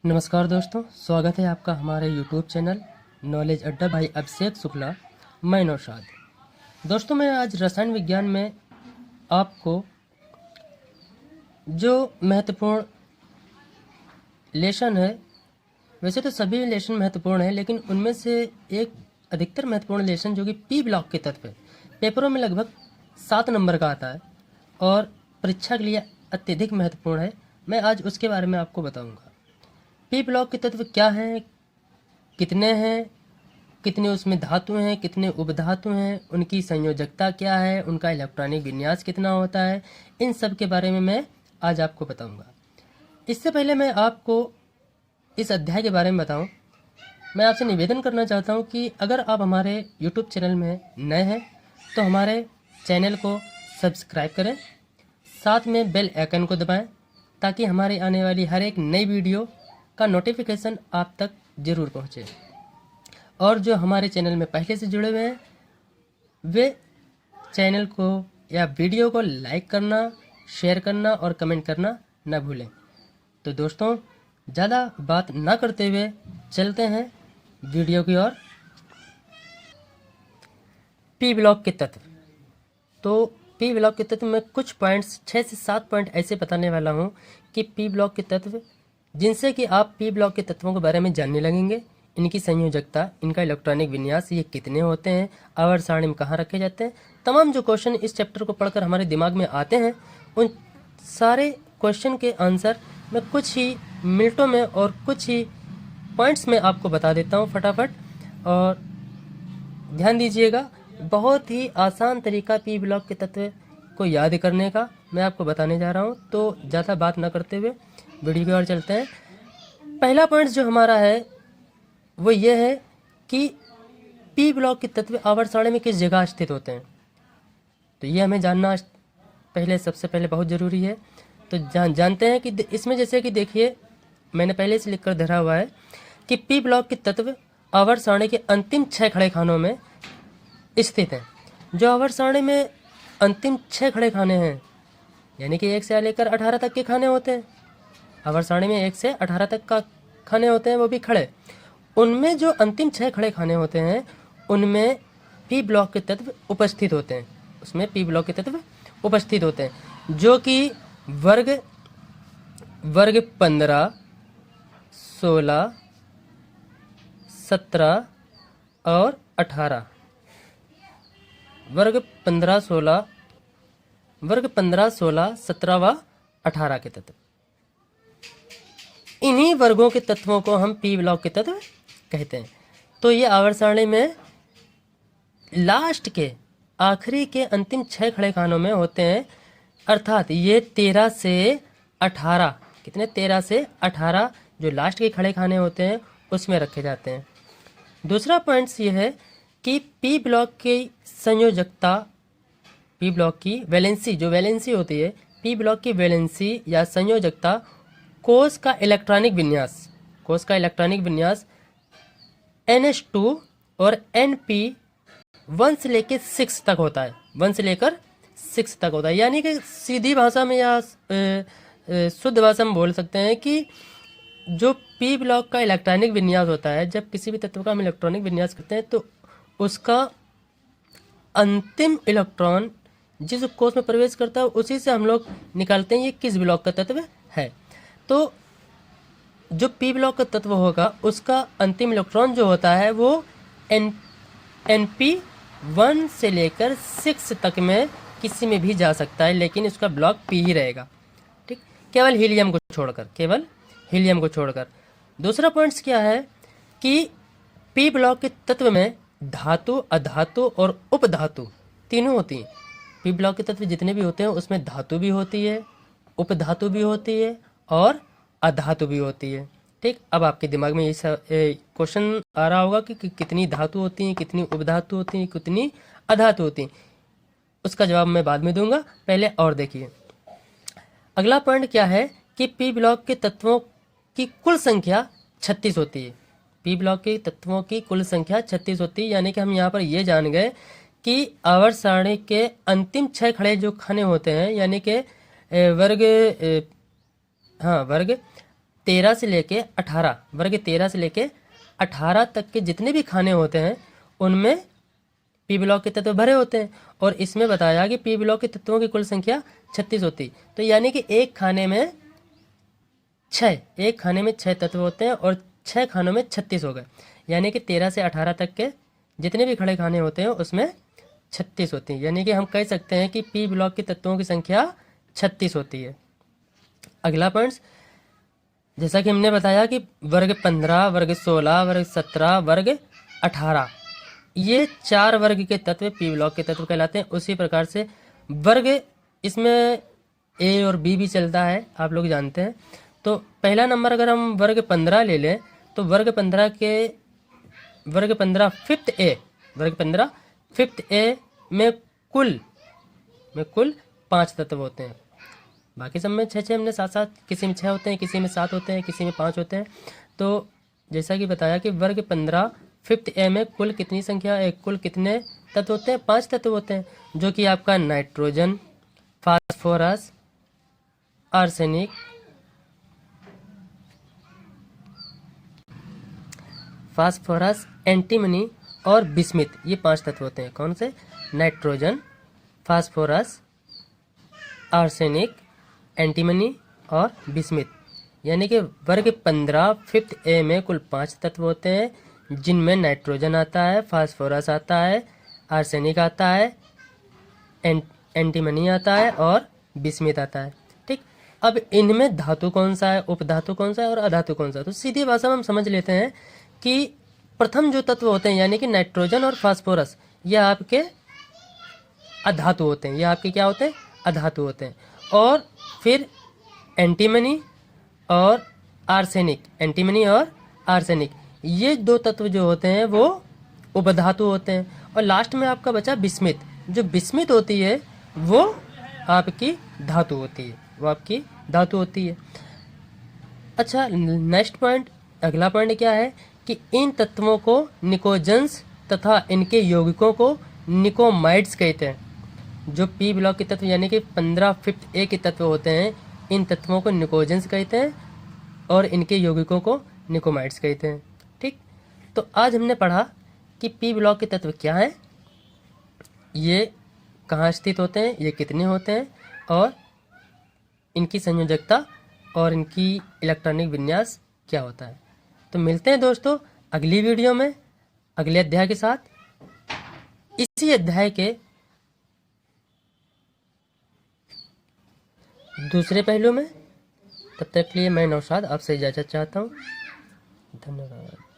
नमस्कार दोस्तों, स्वागत है आपका हमारे यूट्यूब चैनल नॉलेज अड्डा भाई अभिषेक शुक्ला। मैं नौशाद। दोस्तों, मैं आज रसायन विज्ञान में आपको जो महत्वपूर्ण लेसन है, वैसे तो सभी लेसन महत्वपूर्ण है, लेकिन उनमें से एक अधिकतर महत्वपूर्ण लेसन जो कि पी ब्लॉक के तत्व है, पेपरों में लगभग 7 नंबर का आता है और परीक्षा के लिए अत्यधिक महत्वपूर्ण है। मैं आज उसके बारे में आपको बताऊंगा। पी ब्लॉक के तत्व क्या हैं, कितने हैं, कितने उसमें धातु हैं, कितने उपधातु हैं, उनकी संयोजकता क्या है, उनका इलेक्ट्रॉनिक विन्यास कितना होता है, इन सब के बारे में मैं आज आपको बताऊंगा। इससे पहले मैं आपको इस अध्याय के बारे में बताऊं, मैं आपसे निवेदन करना चाहता हूं कि अगर आप हमारे यूट्यूब चैनल में नए हैं तो हमारे चैनल को सब्सक्राइब करें, साथ में बेल आइकन को दबाएं ताकि हमारे आने वाली हर एक नई वीडियो का नोटिफिकेशन आप तक ज़रूर पहुंचे। और जो हमारे चैनल में पहले से जुड़े हुए हैं वे चैनल को या वीडियो को लाइक करना, शेयर करना और कमेंट करना न भूलें। तो दोस्तों, ज़्यादा बात ना करते हुए चलते हैं वीडियो की ओर। पी ब्लॉक के तत्व। तो पी ब्लॉक के तत्व में कुछ पॉइंट्स, 6 से 7 पॉइंट ऐसे बताने वाला हूँ कि पी ब्लॉक के तत्व, जिनसे कि आप पी ब्लॉक के तत्वों के बारे में जानने लगेंगे। इनकी संयोजकता, इनका इलेक्ट्रॉनिक विन्यास, ये कितने होते हैं, आवर्त सारणी में कहाँ रखे जाते हैं, तमाम जो क्वेश्चन इस चैप्टर को पढ़कर हमारे दिमाग में आते हैं, उन सारे क्वेश्चन के आंसर मैं कुछ ही मिनटों में और कुछ ही पॉइंट्स में आपको बता देता हूँ फटाफट। और ध्यान दीजिएगा, बहुत ही आसान तरीका पी ब्लॉक के तत्व को याद करने का मैं आपको बताने जा रहा हूँ। तो ज़्यादा बात ना करते हुए वीडियो की ओर चलते हैं। पहला पॉइंट जो हमारा है वो ये है कि पी ब्लॉक के तत्व आवर्त सारणी में किस जगह स्थित होते हैं। तो ये हमें जानना सबसे पहले बहुत ज़रूरी है। तो जानते हैं कि इसमें जैसे कि देखिए, मैंने पहले से लिखकर धरा हुआ है कि पी ब्लॉक के तत्व आवर्त सारणी के अंतिम 6 खड़े खानों में स्थित हैं। जो आवर्त सारणी में अंतिम 6 खड़े खाने हैं, यानी कि 1 से लेकर 18 तक के खाने होते हैं। आवर्त सारणी में 1 से 18 तक का खाने होते हैं, वो भी खड़े। उनमें जो अंतिम 6 खड़े खाने होते हैं, उनमें पी ब्लॉक के तत्व उपस्थित होते हैं। उसमें पी ब्लॉक के तत्व उपस्थित होते हैं, जो कि वर्ग 15, 16, 17 और 18। वर्ग 15, 16, 17 व 18 के तत्व। इन्हीं वर्गों के तत्वों को हम पी ब्लॉक के तत्व कहते हैं। तो ये आवर्त सारणी में लास्ट के, आखिरी के अंतिम 6 खड़े खानों में होते हैं, अर्थात ये 13 से 18, कितने, 13 से 18 जो लास्ट के खड़े खाने होते हैं उसमें रखे जाते हैं। दूसरा पॉइंट्स ये है कि पी ब्लॉक की संयोजकता, पी ब्लॉक की वैलेंसी, जो वैलेंसी होती है, पी ब्लॉक की वैलेंसी या संयोजकता, कोष का इलेक्ट्रॉनिक विन्यास NH2 और NP1 से लेकर 6 तक होता है। 1 से लेकर 6 तक होता है, यानी कि सीधी भाषा में या शुद्ध भाषा में बोल सकते हैं कि जो पी ब्लॉक का इलेक्ट्रॉनिक विन्यास होता है, जब किसी भी तत्व का हम इलेक्ट्रॉनिक विन्यास करते हैं तो उसका अंतिम इलेक्ट्रॉन जिस कोष में प्रवेश करता है उसी से हम लोग निकालते हैं ये किस ब्लॉक का तत्व है। तो जो पी ब्लॉक का तत्व होगा उसका अंतिम इलेक्ट्रॉन जो होता है वो NP1 से लेकर 6 तक में किसी में भी जा सकता है, लेकिन उसका ब्लॉक पी ही रहेगा, ठीक, केवल हीलियम को छोड़कर। दूसरा पॉइंट्स क्या है कि पी ब्लॉक के तत्व में धातु, अधातु और उपधातु तीनों होती हैं। पी ब्लॉक के तत्व जितने भी होते हैं उसमें धातु भी होती है, उपधातु भी होती है और अधातु भी होती है, ठीक। अब आपके दिमाग में ये क्वेश्चन आ रहा होगा कि कितनी धातु होती हैं, कितनी उपधातु होती हैं, कितनी अधातु होती हैं। उसका जवाब मैं बाद में दूंगा, पहले और देखिए। अगला पॉइंट क्या है कि पी ब्लॉक के तत्वों की कुल संख्या 36 होती है। पी ब्लॉक के तत्वों की कुल संख्या 36 होती है, यानी कि हम यहाँ पर ये जान गए कि आवर्त सारणी के अंतिम 6 खड़े जो खाने होते हैं, यानी कि वर्ग 13 से लेके 18 वर्ग 13 से लेके 18 तक के जितने भी खाने होते हैं उनमें पी ब्लॉक के तत्व भरे होते हैं। और इसमें बताया कि पी ब्लॉक के तत्वों की कुल संख्या 36 होती। तो यानी कि एक खाने में 6 तत्व होते हैं और 6 खानों में 36 हो गए। यानी कि 13 से 18 तक के जितने भी खड़े खाने होते हैं उसमें 36 होती है। यानी कि हम कह सकते हैं कि पी ब्लॉक के तत्वों की संख्या 36 होती है। अगला पॉइंट्स, जैसा कि हमने बताया कि वर्ग 15, वर्ग 16, वर्ग 17, वर्ग 18 ये 4 वर्ग के तत्व पी ब्लॉक के तत्व कहलाते हैं। उसी प्रकार से वर्ग, इसमें ए और बी भी चलता है, आप लोग जानते हैं। तो पहला नंबर अगर हम वर्ग 15 ले लें तो वर्ग 15 फिफ्थ ए में कुल 5 तत्व होते हैं। बाकी सब में 6 हमने 7, किसी में 6 होते हैं, किसी में 7 होते हैं, किसी में 5 होते हैं। तो जैसा कि बताया कि वर्ग 15 फिफ्थ ए में कुल कितनी संख्या है, कुल कितने तत्व होते हैं? 5 तत्व होते हैं, जो कि आपका नाइट्रोजन, फास्फोरस, आर्सेनिक, एंटीमनी और बिस्मिथ, ये 5 तत्व होते हैं। कौन से? नाइट्रोजन, फास्फोरस, आर्सेनिक, एंटीमनी और बिस्मिथ। यानी कि वर्ग 15 फिफ्थ ए में कुल 5 तत्व होते हैं, जिनमें नाइट्रोजन आता है, फास्फोरस आता है, आर्सेनिक आता है, एंटीमनी आता है और बिस्मिथ आता है। ठीक, अब इनमें धातु कौन सा है, उपधातु कौन सा है और अधातु कौन सा है? तो सीधी भाषा में हम समझ लेते हैं कि प्रथम जो तत्व होते हैं यानी कि नाइट्रोजन और फास्फोरस, ये आपके अधातु होते हैं। ये आपके क्या होते हैं? अधातु होते हैं। और फिर एंटीमनी और आर्सेनिक, ये 2 तत्व जो होते हैं वो उपधातु होते हैं। और लास्ट में आपका बचा बिस्मिथ। जो बिस्मिथ होती है वो आपकी धातु होती है। अच्छा, नेक्स्ट पॉइंट, अगला पॉइंट क्या है कि इन तत्वों को निकोजेंस तथा इनके यौगिकों को निकोमाइड्स कहते हैं। जो पी ब्लॉक के तत्व यानी कि 15 फिफ्थ ए के तत्व होते हैं, इन तत्वों को निकोजेंस कहते हैं और इनके यौगिकों को निकोमाइड्स कहते हैं। ठीक, तो आज हमने पढ़ा कि पी ब्लॉक के तत्व क्या हैं, ये कहाँ स्थित होते हैं, ये कितने होते हैं और इनकी संयोजकता और इनकी इलेक्ट्रॉनिक विन्यास क्या होता है। तो मिलते हैं दोस्तों अगली वीडियो में अगले अध्याय के साथ, इसी अध्याय के दूसरे पहलू में। तब तक के लिए मैं नौशाद आपसे इजाज़त चाहता हूँ। धन्यवाद।